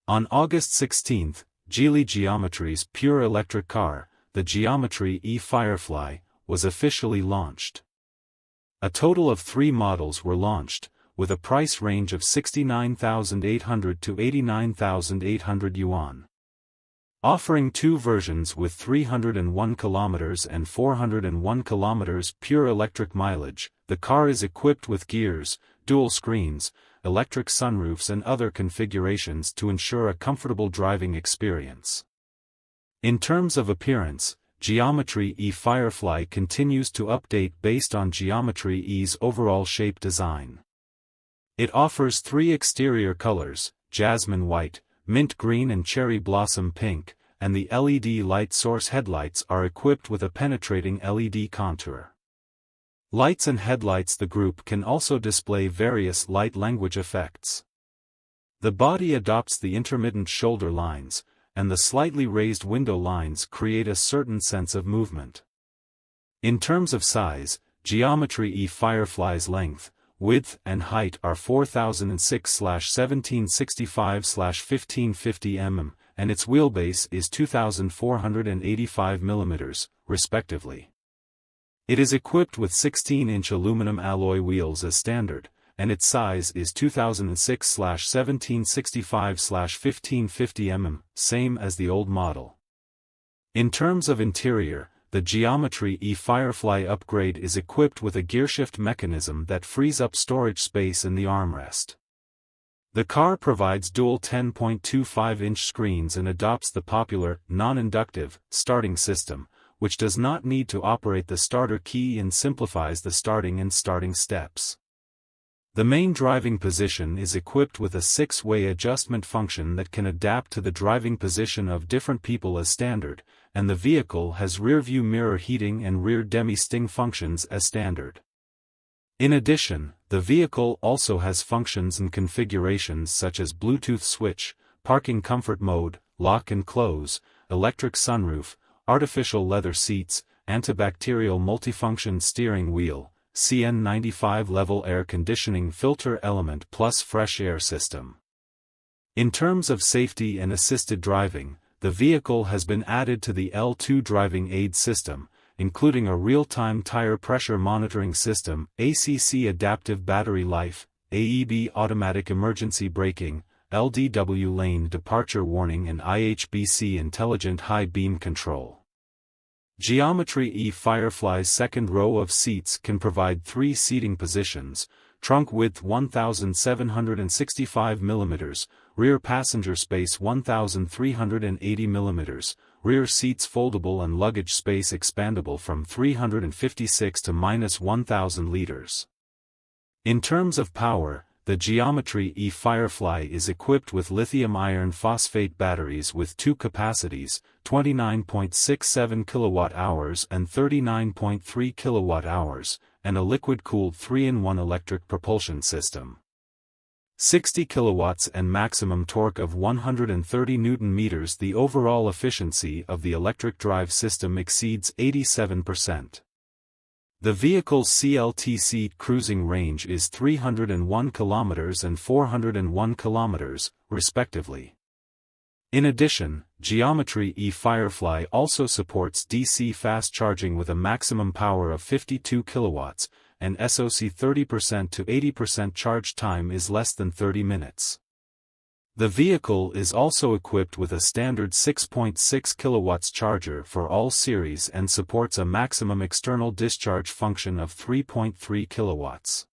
On August 16, Geely Geometry's pure electric car, the Geometry E Firefly, was officially launched. A total of 3 models were launched, with a price range of 69,800 to 89,800 yuan. Offering 2 versions with 301 km and 401 km pure electric mileage, the car is equipped with gears, dual screens, electric sunroofs and other configurations to ensure a comfortable driving experience. In terms of appearance, Geometry E Firefly continues to update based on Geometry E's overall shape design. It offers 3 exterior colors, jasmine white, mint green and cherry blossom pink, and the LED light source headlights are equipped with a penetrating LED contour. Lights and headlights. The group can also display various light language effects. The body adopts the intermittent shoulder lines, and the slightly raised window lines create a certain sense of movement. In terms of size, Geometry E Firefly's length, width and height are 4006/1765/1550 mm, and its wheelbase is 2485 mm, respectively. It is equipped with 16-inch aluminum alloy wheels as standard, and its size is 2006/1765/1550 mm, same as the old model. In terms of interior, the Geometry E Firefly upgrade is equipped with a gearshift mechanism that frees up storage space in the armrest. The car provides dual 10.25-inch screens and adopts the popular, non-inductive, starting system, which does not need to operate the starter key and simplifies the starting and starting steps. The main driving position is equipped with a 6-way adjustment function that can adapt to the driving position of different people as standard, and the vehicle has rear-view mirror heating and rear demi-sting functions as standard. In addition, the vehicle also has functions and configurations such as Bluetooth switch, parking comfort mode, lock and close, electric sunroof, artificial leather seats, antibacterial multifunction steering wheel, CN95 level air conditioning filter element plus fresh air system. In terms of safety and assisted driving, the vehicle has been added to the L2 driving aid system, including a real-time tire pressure monitoring system, ACC adaptive battery life, AEB automatic emergency braking, LDW lane departure warning and IHBC intelligent high beam control. Geometry E Firefly's second row of seats can provide 3 seating positions, trunk width 1765 mm, rear passenger space 1380 mm, rear seats foldable and luggage space expandable from 356 to -1000 liters. In terms of power, the Geometry E Firefly is equipped with lithium iron phosphate batteries with 2 capacities, 29.67 kWh and 39.3 kWh, and a liquid-cooled 3-in-1 electric propulsion system. 60 kilowatts and maximum torque of 130 Nm. The overall efficiency of the electric drive system exceeds 87%. The vehicle's CLTC cruising range is 301 km and 401 km, respectively. In addition, Geometry E Firefly also supports DC fast charging with a maximum power of 52 kilowatts, and SoC 30% to 80% charge time is less than 30 minutes. The vehicle is also equipped with a standard 6.6 kilowatts charger for all series and supports a maximum external discharge function of 3.3 kilowatts.